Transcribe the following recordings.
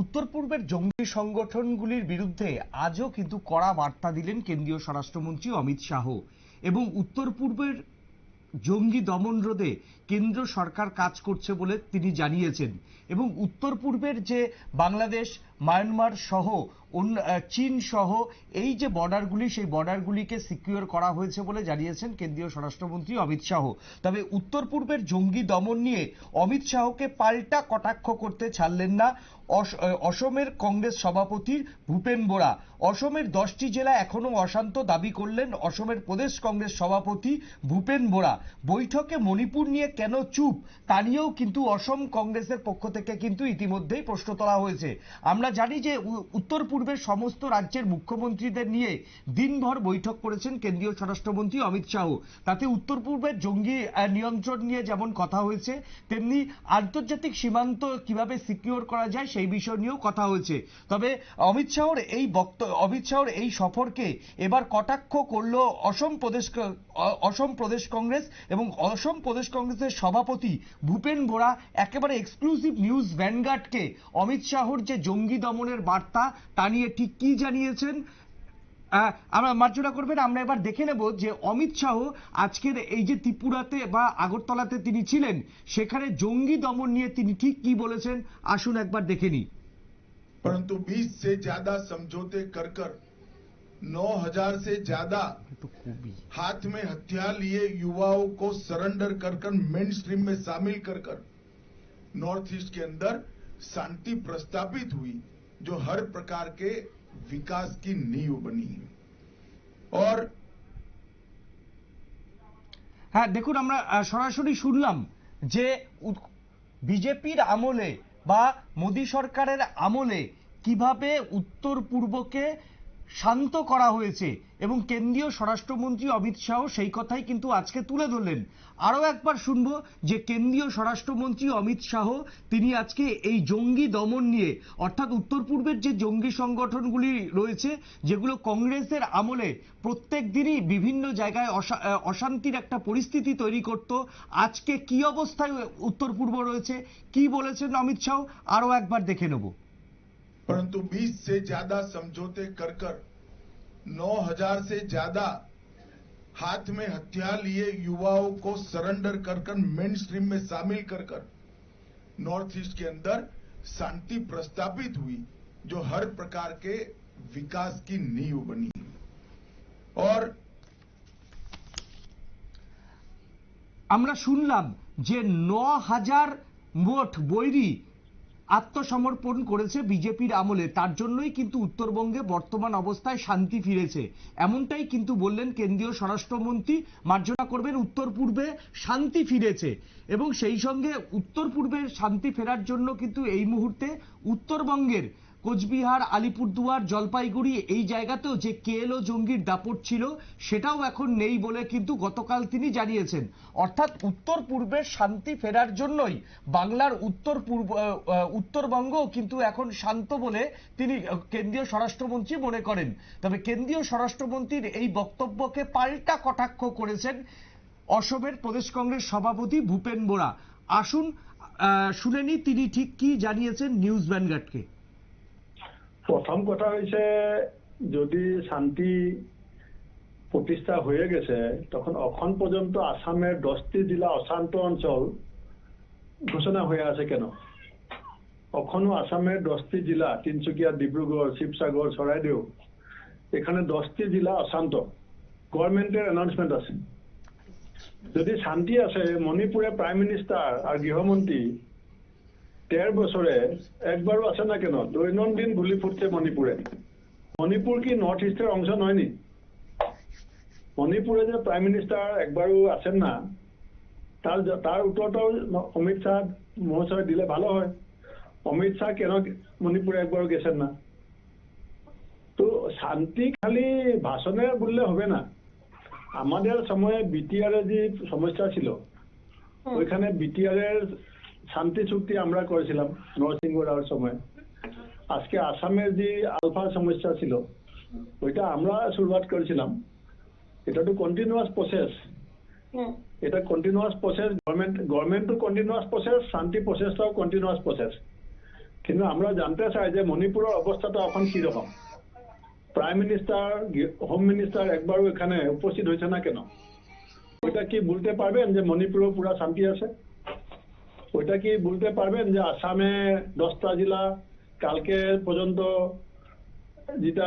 উত্তর পূর্বের জঙ্গি সংগঠনগুলির বিরুদ্ধে আজও কিন্তু কড়া বার্তা দিলেন কেন্দ্রীয় স্বরাষ্ট্রমন্ত্রী অমিত শাহ এবং উত্তর পূর্বের জঙ্গি দমন রোধে কেন্দ্র সরকার কাজ করছে বলে তিনি জানিয়েছেন এবং উত্তর পূর্বের যে বাংলাদেশ মায়ানমার সহ চীন সহ এই যে বর্ডারগুলি সেই বর্ডারগুলিকে সিকিউর করা হয়েছে বলে জানিয়েছেন কেন্দ্রীয় স্বরাষ্ট্রমন্ত্রী অমিত শাহ। তবে উত্তর পূর্বের জঙ্গি দমন নিয়ে অমিত শাহকে পাল্টা কটাক্ষ করতে ছাড়লেন না অসমের কংগ্রেস সভাপতি ভূপেন বোরা। অসমের 10টি জেলা এখনো অশান্ত দাবি করলেন অসমের প্রদেশ কংগ্রেস সভাপতি ভূপেন বোরা। বৈঠকে মণিপুর নিয়ে কেন চুপ তা নিয়েও কিন্তু অসম কংগ্রেসের পক্ষ থেকে কিন্তু ইতিমধ্যেই প্রশ্ন তোলা হয়েছে। আমরা জানি যে উত্তর পূর্বের সমস্ত রাজ্যের মুখ্যমন্ত্রীদের নিয়ে দিনভর বৈঠক করেছেন কেন্দ্রীয় স্বরাষ্ট্রমন্ত্রী অমিত শাহ। তাতে উত্তর পূর্বের জঙ্গি নিয়ন্ত্রণ নিয়ে যেমন কথা হয়েছে তেমনি আন্তর্জাতিক সীমান্ত কিভাবে সিকিউর করা যায় সেই বিষয় নিয়েও কথা হয়েছে। তবে অমিত শাহর এই সফরকে এবার কটাক্ষ করলো অসম প্রদেশ কংগ্রেস এবং অসম প্রদেশ কংগ্রেসের সভাপতি ভূপেন বোরা। একেবারে এক্সক্লুসিভ নিউজ ভ্যানগার্ডকে অমিত শাহর যে জঙ্গি দমনের বার্তা তা নিয়ে ঠিক কি জানিয়েছেন আমরা মার্জনা করবেন। আমরা এবার দেখে নেব যে অমিত শাহ আজকের এই যে ত্রিপুরাতে বা আগরতলাতে তিনি ছিলেন সেখানে জঙ্গি দমন নিয়ে তিনি ঠিক কি বলেছেন আসুন একবার দেখে নিই। परंतु 20 से ज्यादा समझौते कर 9,000 से ज्यादा हाथ में हथियार लिए युवाओं को सरेंडर कर मेन स्ट्रीम में शामिल कर नॉर्थ ईस्ट के अंदर शांति प्रस्तापित हुई जो हर प्रकार के विकास की नींव बनी है। और হ্যাঁ দেখুন আমরা সরাসরি শুনলাম যে বিজেপির আমলে বা মোদী সরকারের আমলে কিভাবে উত্তর পূর্বকে শান্ত করা হয়েছে এবং কেন্দ্রীয় স্বরাষ্ট্রমন্ত্রী অমিত শাহ সেই কথাই কিন্তু আজকে তুলে ধরলেন। আরো একবার শুনবো যে কেন্দ্রীয় স্বরাষ্ট্রমন্ত্রী অমিত শাহ তিনি আজকে এই জঙ্গি দমন নিয়ে অর্থাৎ উত্তর পূর্বের যে জঙ্গি সংগঠনগুলি রয়েছে যেগুলো কংগ্রেসের আমলে প্রত্যেক দিনই বিভিন্ন জায়গায় অশান্তির একটা পরিস্থিতি তৈরি করত, আজকে কি অবস্থায় উত্তর পূর্ব রয়েছে কি বলেছেন অমিত শাহ আরো একবার দেখে নেব। परंतु 20 से ज्यादा समझौते कर 9,000 से ज्यादा हाथ में हथियार लिए युवाओं को सरेंडर कर मेन स्ट्रीम में शामिल कर नॉर्थ ईस्ट के अंदर शांति प्रस्तापित हुई जो हर प्रकार के विकास की नींव बनी है। और আমরা শুনলাম যে 9,000 মোট বৈরী আত্মসমর্পণ করেছে বিজেপির আমলে, তার জন্যই কিন্তু উত্তরবঙ্গে বর্তমান অবস্থায় শান্তি ফিরেছে এমনটাই কিন্তু বললেন কেন্দ্রীয় স্বরাষ্ট্রমন্ত্রী। মার্জনা করবেন উত্তর পূর্বে শান্তি ফিরেছে এবং সেই সঙ্গে উত্তর পূর্বের শান্তি ফেরার জন্য কিন্তু এই মুহূর্তে উত্তরবঙ্গের কোচবিহার আলিপুরদুয়ার জলপাইগুড়ি এই জায়গাতেও যে কেএলও জঙ্গির দাপট ছিল সেটাও এখন নেই বলে কিন্তু গতকাল তিনি জানিয়েছেন। অর্থাৎ উত্তর পূর্বের শান্তি ফেরার জন্যই বাংলার উত্তরবঙ্গ কিন্তু এখন শান্ত বলে তিনি কেন্দ্রীয় স্বরাষ্ট্রমন্ত্রী মনে করেন। তবে কেন্দ্রীয় স্বরাষ্ট্রমন্ত্রীর এই বক্তব্যকে পাল্টা কটাক্ষ করেছেন অসমের প্রদেশ কংগ্রেস সভাপতি ভূপেন বোরা। আসুন শুনে নি তিনি ঠিক কি জানিয়েছেন নিউজ ভ্যানগার্ডকে। প্রথম কথা হয়েছে যদি শান্তি প্রতিষ্ঠা হয়ে গেছে তখন এখন পর্যন্ত আসামের 10টি জেলা অশান্ত অঞ্চল ঘোষণা হয়ে আছে কেন? এখনো আসামের 10টি জেলা তিনসুকিয়া, ডিব্রুগড়, শিবসাগর, চৰাইদেউ এখানে 10টি জেলা অশান্ত, গভর্নমেন্টের অ্যানাউন্সমেন্ট আছে। যদি শান্তি আছে মণিপুরে প্রাইম মিনিস্টার আর গৃহমন্ত্রী 13 বছরে একবারও আসে না কেন? দৈনন্দিন গুলি ফুটছে মণিপুরে। মণিপুর কি নর্থ ইস্টের অংশ নয়নি? মণিপুরে যে প্রাইম মিনিস্টার একবারও আসেন না তার উত্তরটাও অমিত শাহ মহাশয় দিলে ভালো হয়। অমিত শাহ কেন মণিপুরে একবারও গেছেন না? তো শান্তি খালি ভাষণে বললে হবে না। আমাদের সময়ে বিটিআর যে সমস্যা ছিল ওইখানে বিটিআর এর শান্তি চুক্তি আমরা করেছিলাম নরসিংহ রাওয়ের সময়। আজকে আসামের যে আলফা সমস্যা ছিল ওইটা আমরা শুরুয়াত করেছিলাম। এটা তো কন্টিনিউয়াস প্রসেস, এটা কন্টিনিউয়াস প্রসেস, গভর্নমেন্ট তো কন্টিনিউয়াস প্রসেস, শান্তি প্রসেসটাও কন্টিনিউয়াস প্রসেস। কিন্তু আমরা জানতে চাই যে মণিপুরের অবস্থাটা এখন কিরকম। প্রাইম মিনিস্টার, হোম মিনিস্টার একবারও এখানে উপস্থিত হয়েছে না কেন? ওইটা কি বলতে পারবেন যে মণিপুরে পুরা শান্তি আছে? ওইটা কি বলতে পারবেন যে আসামে 10টা জেলা কালকে পর্যন্ত যেটা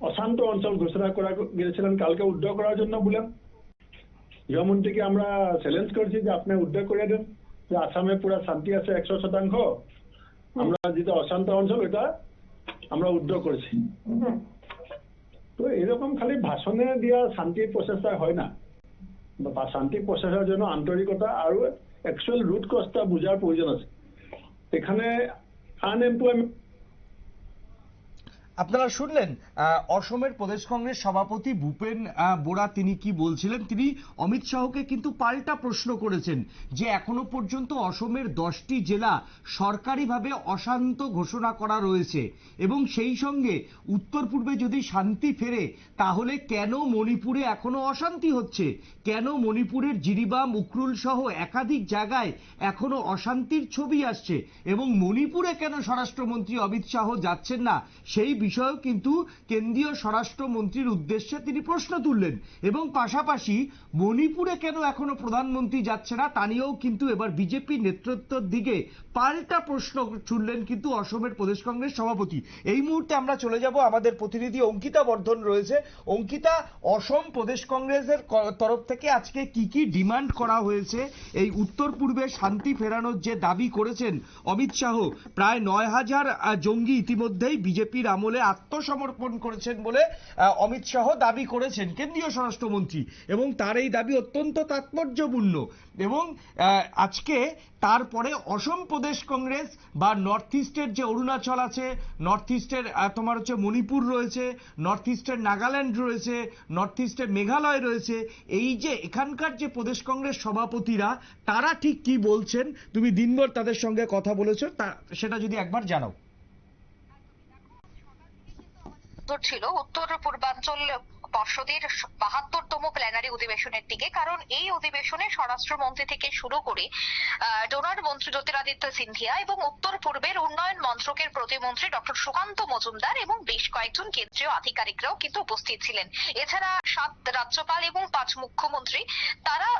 অশান্ত অঞ্চল ঘোষণা করা গিয়েছিলেন কালকে উদ্ধার করার জন্য বলেন? গৃহমন্ত্রীকে আমরা চ্যালেঞ্জ করছি যে আপনি উদ্ধার করে দেন যে আসামে পুরা শান্তি আছে 100%। আমরা যেটা অশান্ত অঞ্চল ওটা আমরা উদ্ধার করেছি। তো এরকম খালি ভাষণে দিয়া শান্তি প্রচেষ্টা হয় না, বা শান্তি প্রচেষ্টার জন্য আন্তরিকতা আর অ্যাকচুয়াল রুট কজটা বোঝার প্রয়োজন আছে। এখানে আনএমপ্লয়মেন্ট। আপনারা শুনলেন অসমের প্রদেশ কংগ্রেস সভাপতি ভূপেন বোরা তিনি কি বলছিলেন। তিনি অমিত শাহকে কিন্তু পাল্টা প্রশ্ন করেছেন যে এখনো পর্যন্ত অসমের 10টি জেলা সরকারিভাবে অশান্ত ঘোষণা করা রয়েছে এবং সেই সঙ্গে উত্তর পূর্বে যদি শান্তি ফেরে তাহলে কেন মণিপুরে এখনো অশান্তি হচ্ছে, কেন মণিপুরের জিরিবাম, উকরুল সহ একাধিক জায়গায় এখনো অশান্তির ছবি আসছে এবং মণিপুরে কেন স্বরাষ্ট্রমন্ত্রী অমিত শাহ যাচ্ছেন না সেই বিষয়েও কিন্তু কেন্দ্রীয় স্বরাষ্ট্রমন্ত্রীর উদ্দেশ্যে তিনি প্রশ্ন তুললেন। এবং পাশাপাশি মণিপুরে কেন এখনো প্রধানমন্ত্রী যাচ্ছে না তা নিয়েও কিন্তু এবার বিজেপি নেতৃত্বের দিকে পাল্টা প্রশ্ন ছুড়লেন কিন্তু অসমের প্রদেশ কংগ্রেস সভাপতি। এই মুহূর্তে আমরা চলে যাব, আমাদের প্রতিনিধি অঙ্কিতা বর্ধন রয়েছে। অঙ্কিতা, অসম প্রদেশ কংগ্রেসের তরফ থেকে আজকে কি কি ডিমান্ড করা হয়েছে? এই উত্তর পূর্বে শান্তি ফেরানোর যে দাবি করেছেন অমিত শাহ, প্রায় 9,000 জঙ্গি ইতিমধ্যেই বিজেপির আমলে আত্মসমর্পণ করেছেন বলে অমিত শাহ দাবি করেছেন কেন্দ্রীয় স্বরাষ্ট্রমন্ত্রী, এবং তার এই দাবি অত্যন্ত তাৎপর্যপূর্ণ। এবং আজকে তারপরে অসম প্রদেশ কংগ্রেস বা নর্থ ইস্টের যে অরুণাচল আছে, নর্থ ইস্টের তোমার হচ্ছে মণিপুর রয়েছে, নর্থ ইস্টের নাগাল্যান্ড রয়েছে, নর্থ ইস্টের মেঘালয় রয়েছে, এই যে এখানকার যে প্রদেশ কংগ্রেস সভাপতিরা তারা ঠিক কি বলছেন, তুমি দিনভর তাদের সঙ্গে কথা বলেছো, সেটা যদি একবার জানাও। ছিল উত্তর পূর্বাঞ্চল পর্ষদের 72তম প্ল্যানারি অধিবেশনের দিকে, কারণ এই অধিবেশনে স্বরাষ্ট্রমন্ত্রী থেকে শুরু করে ডোনার মন্ত্রী জ্যোতিরাদিত্য সিন্ধিয়া এবং উত্তর পূর্বের উন্নয়ন মন্ত্রকের প্রতিমন্ত্রী ডক্টর সুকান্ত মজুমদার এবং বেশ কয়েকজন কেন্দ্রীয় আধিকারিকরাও কিন্তু উপস্থিত ছিলেন। এছাড়া 7 রাজ্যপাল এবং 5 মুখ্যমন্ত্রী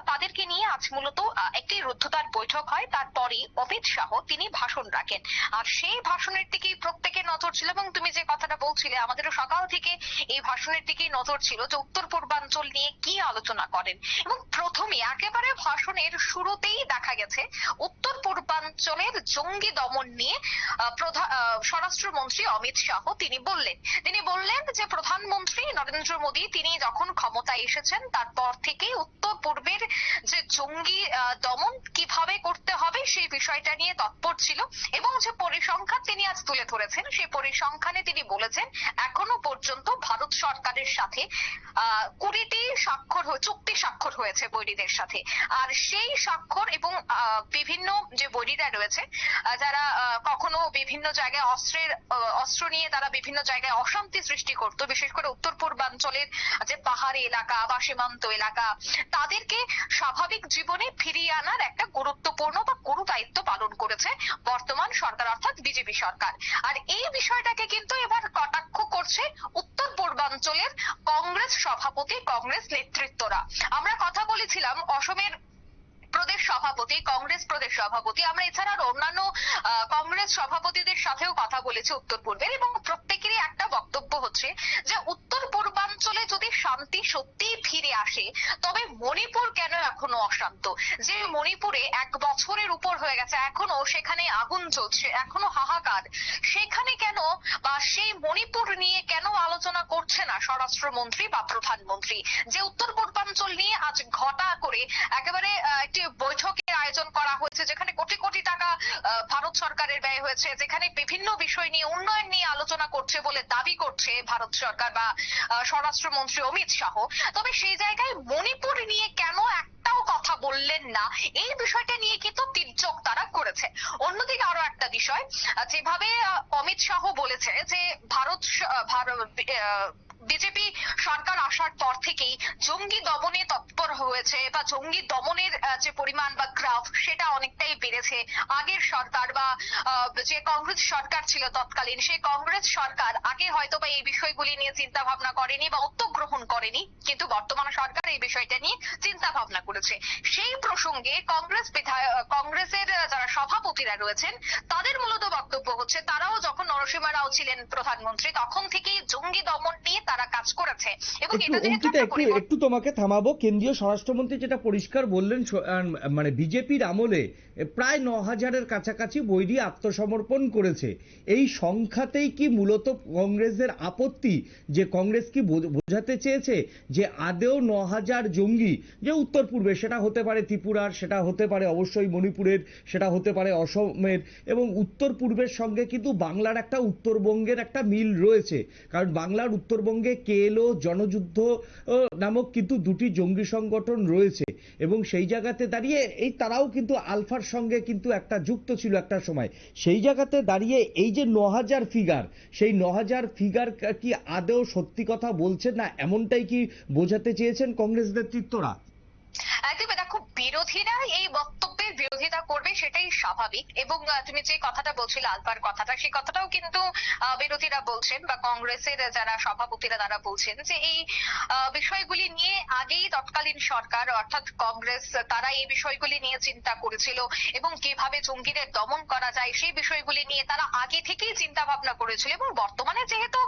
তাদেরকে নিয়ে আজ মূলত একটি রুদ্ধদ্বার বৈঠক হয়। তারপরে অমিত শাহ তিনি ভাষণ রাখেন, আর সেই ভাষণের দিকেই প্রত্যেকের নজর ছিল। এবং তুমি যে কথাটা বলছিলে, আমাদেরও সকাল থেকে এই ভাষণের দিকেই নজর ছিল যে উত্তর পূর্বাঞ্চল নিয়ে কি আলোচনা করেন। এবং প্রথমে একেবারে ভাষণের শুরুতেই দেখা গেছে উত্তর পূর্বাঞ্চলের জঙ্গি দমন নিয়ে স্বরাষ্ট্রমন্ত্রী অমিত শাহ তিনি বললেন যে প্রধানমন্ত্রী নরেন্দ্র মোদী তিনি যখন ক্ষমতায় এসেছেন তারপর থেকেই উত্তর পূর্বের যে জঙ্গি দমন কিভাবে করতে হবে সেই বিষয়টা নিয়ে তৎপর ছিল, এবং যে পরিসংখ্যান তিনি আজ তুলে ধরেছেন সেই পরিসংখ্যানে তিনি বলেছেন এখনো পর্যন্ত ভারত সরকারের সাথে 20টি চুক্তি স্বাক্ষর হয়েছে বৈরীদের সাথে। আর সেই স্বাক্ষর এবং বিভিন্ন যে বৈরীরা রয়েছে যারা কখনো বিভিন্ন জায়গায় অস্ত্র নিয়ে তারা বিভিন্ন জায়গায় অশান্তি সৃষ্টি করত, বিশেষ করে উত্তর পূর্বাঞ্চলের যে পাহাড়ি এলাকা বা সীমান্ত এলাকা, তাদেরকে স্বাভাবিক জীবনে ফিরিয়ে আনার একটা গুরুত্বপূর্ণ বা গুরু দায়িত্ব পালন করেছে বর্তমান সরকার অর্থাৎ বিজেপি সরকার। আর এই বিষয়টাকে কিন্তু এবার কটাক্ষ করছে উত্তর পূর্বাঞ্চলের কংগ্রেস সভাপতি, কংগ্রেস নেতৃত্বরা। আমরা কথা বলেছিলাম অসমের কংগ্রেস প্রদেশ সভাপতি, আমরা এছাড়া অন্যান্য কংগ্রেস সভাপতিদের সাথেও কথা বলেছি উত্তর পূর্বের, এবং প্রত্যেকেরই একটা বক্তব্য হচ্ছে যে উত্তর পূর্বাঞ্চলে যদি শান্তি সত্যিই ফিরে আসে তবে মণিপুর কেন এখনো অশান্ত? যে মণিপুরে 1 বছরের উপর হয়ে গেছে, এখনো সেখানে আগুন জ্বলছে, এখনো হাহাকার, সেখানে কেন বা সেই মণিপুর নিয়ে কেন আলোচনা করছে না স্বরাষ্ট্রমন্ত্রী বা প্রধানমন্ত্রী? যে উত্তর পূর্বাঞ্চল নিয়ে আজ ঘটা করে একেবারে একটি বৈঠকের আয়োজন করা হয়েছে যেখানে কোটি কোটি টাকা ভারত সরকারের ব্যয় হয়েছে, যেখানে বিভিন্ন বিষয় নিয়ে উন্নয়ন নিয়ে আলোচনা করছে বলে দাবি করছে ভারত সরকার বা স্বরাষ্ট্রমন্ত্রী অমিত শাহ। তবে সেই জায়গায় মণিপুর নিয়ে কেন একটাও কথা বললেন না, এই বিষয়টা নিয়ে কিন্তু তির্যক তারা করেছে। অন্যদিকে আরো একটা বিষয়, যেভাবে অমিত শাহ বলেছে যে বিজেপি সরকার আসার পর থেকেই জঙ্গি দমনে তৎপর হয়েছে বা জঙ্গি দমনের যে পরিমাণ বা গ্রাফ সেটা অনেকটাই বেড়েছে। আগের সরকার বা যে কংগ্রেস সরকার ছিল তৎকালীন, সেই কংগ্রেস সরকার আগে হয়তো বা এই বিষয়গুলি নিয়ে চিন্তা ভাবনা করেনি বা উদ্যোগ গ্রহণ করেনি, কিন্তু বর্তমান সরকার এই বিষয়টা নিয়ে চিন্তা ভাবনা করেছে। সেই প্রসঙ্গে কংগ্রেসের যারা সভাপতিরা রয়েছেন তাদের মূলত বক্তব্য হচ্ছে তারাও যখন নরসিংহ রাও ছিলেন প্রধানমন্ত্রী তখন থেকেই জঙ্গি দমন নিয়ে তারা কাজ করেছে। এবং এটা যেহেতু একটু তোমাকে থামাবো। কেন্দ্রীয় স্বরাষ্ট্রমন্ত্রী যেটা পরিষ্কার বললেন, মানে বিজেপির আমলে প্রায় 9,000-এর কাছাকাছি বৈরী আত্মসমর্পণ করেছে। এই সংখ্যাতেই কি মূলত কংগ্রেসের আপত্তি, যে কংগ্রেস কি বোঝাতে চেয়েছে যে আদেও 9,000 জঙ্গি, যে উত্তর পূর্বে, সেটা হতে পারে ত্রিপুরার, সেটা হতে পারে অবশ্যই মণিপুরের, সেটা হতে পারে অসমের, এবং উত্তর পূর্বের সঙ্গে কিন্তু বাংলার একটা, উত্তরবঙ্গের একটা মিল রয়েছে। কারণ বাংলার উত্তরবঙ্গে কেএলও জনযুদ্ধ নামক কিন্তু দুটি জঙ্গি সংগঠন রয়েছে, এবং সেই জায়গাতে দাঁড়িয়ে এই তারাও কিন্তু আলফার সঙ্গে কিন্তু একটা যুক্ত ছিল একটা সময়। সেই জায়গাতে দাঁড়িয়ে এই যে 9,000 ফিগার, সেই 9,000 ফিগার কি আদৌ সত্যি কথা বলছেন না, এমনটাই কি বোঝাতে চেয়েছেন কংগ্রেস নেতৃত্বরা? একদমই। দেখো, বিরোধীরা এই বক্তব্যের বিরোধিতা করবে সেটাই স্বাভাবিক। এবং তুমি যে কথাটা বলছিলে আলফার কথাটা, সেই কথাটাও কিন্তু বিরোধীরা বলছেন বা কংগ্রেসের যারা সভাপতিরা তারা বলছেন যে এই বিষয়গুলি নিয়ে আগেই তৎকালীন সরকার অর্থাৎ কংগ্রেস তারা এই বিষয়গুলি নিয়ে চিন্তা করেছিল এবং কিভাবে জঙ্গিদের দমন করা যায় সেই বিষয়গুলি নিয়ে তারা আগে থেকেই চিন্তা ভাবনা করেছিল। এবং বর্তমানে যেহেতু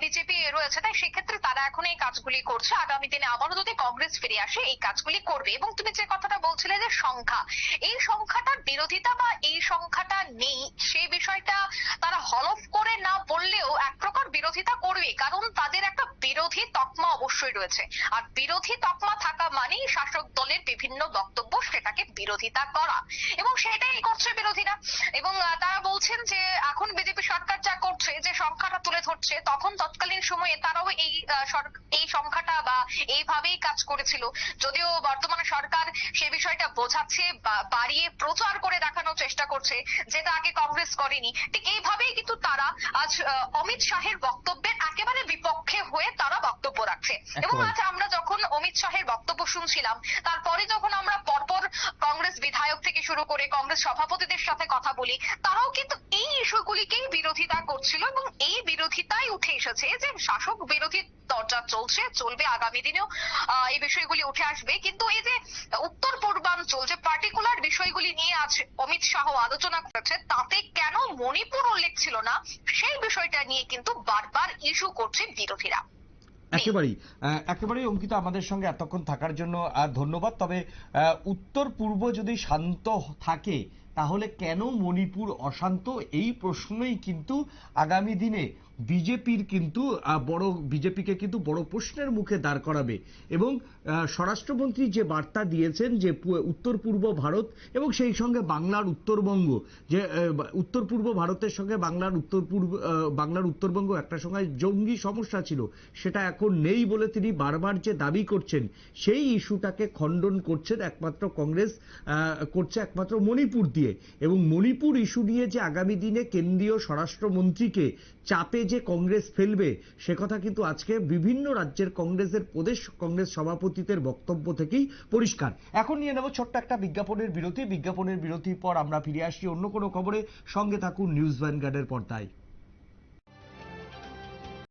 বিজেপি রয়েছে তাই সেক্ষেত্রে তারা এখন এই কাজগুলি করছে। আগামী দিনে আবারও যদি কংগ্রেস ফিরে আসে এই কাজগুলি করবে। এবং তুমি যে কথাটা বলছিলে যে সংখ্যা, এই সংখ্যাটার বিরোধিতা বা এই সংখ্যাটা নেই সেই বিষয়টা তারা হলফ করে না বললেও এক প্রকার বিরোধিতা করবে, কারণ তাদের একটা বিরোধী তকমা অবশ্যই রয়েছে। আর বিরোধী তকমা থাকা মানেই শাসক দলের বিভিন্ন বক্তব্য সেটাকে বিরোধিতা করা, এবং সেটাই করছে বিরোধীরা। এবং তারা বলছেন যে এখন বিজেপি সরকার যা করছে, যে সংখ্যাটা তুলে ধরছে, তখন তৎকালীন সময়ে তারাও এই সংখ্যাটা বা এইভাবেই কাজ করেছিল। যদিও বর্তমানে সরকার সে বিষয়টা বোঝাচ্ছে, বাড়িয়ে প্রচার করে দেখানোর চেষ্টা করছে, যেটা আগে কংগ্রেস করেনি। ঠিক এইভাবেই কিন্তু তারা আজ অমিত শাহের বক্তব্যের একেবারে বিপক্ষে হয়ে তারা বক্তব্য রাখছে। এবং আজ আমরা যখন অমিত শাহের বক্তব্য শুনছিলাম, তারপরে যখন আমরা পরপর কংগ্রেস বিধায়ক থেকে শুরু করে কংগ্রেস সভাপতিদের সাথে কথা বলি, তারাও কিন্তু এই ইস্যুগুলিকেই বিরোধিতা করছিল। এবং এই বিরোধিতাই উঠে এসেছে যে শাসক বিরোধী দরজা চলবে, আগামী দিনেও এই বিষয়গুলি উঠে আসবে। কিন্তু এই যে উত্তর পূর্বাঞ্চল যে পার্টিকুলার বিষয়গুলি নিয়ে আজ অমিত শাহ আলোচনা করেছে, তাতে কেন মণিপুর উল্লেখ ছিল না সেই বিষয়টা নিয়ে কিন্তু বারবার ইস্যু করছে বিরোধীরা। একেবারেই অঙ্কিতা, আমাদের সঙ্গে এতক্ষণ থাকার জন্য ধন্যবাদ। তবে উত্তর পূর্ব যদি শান্ত থাকে তাহলে কেন মণিপুর অশান্ত, এই প্রশ্নই কিন্তু আগামী দিনে বিজেপিকে কিন্তু বড় প্রশ্নের মুখে দাঁড় করাবে। এবং স্বরাষ্ট্রমন্ত্রী যে বার্তা দিয়েছেন যে উত্তর পূর্ব ভারত এবং সেই সঙ্গে বাংলার উত্তরবঙ্গ, যে উত্তর পূর্ব ভারতের সঙ্গে বাংলার উত্তরবঙ্গ একটা সময় জঙ্গি সমস্যা ছিল, সেটা এখন নেই বলে তিনি বারবার যে দাবি করছেন, সেই ইস্যুটাকে খণ্ডন করছেন একমাত্র কংগ্রেস, করছে একমাত্র মণিপুর দিয়ে। এবং মণিপুর ইস্যু নিয়ে যে আগামী দিনে কেন্দ্রীয় স্বরাষ্ট্রমন্ত্রীকে চাপে যে কংগ্রেস ফেলবে, সে কথা কিন্তু আজকে বিভিন্ন রাজ্যের কংগ্রেসের প্রদেশ কংগ্রেস সভাপতিদের বক্তব্য থেকেই পরিষ্কার। এখন নিয়ে নেব ছোট্ট একটা বিজ্ঞাপনের বিরতির পর আমরা ফিরে আসছি অন্য কোনো খবরে। সঙ্গে থাকুন নিউজ ভ্যানগার্ডের পর্দায়।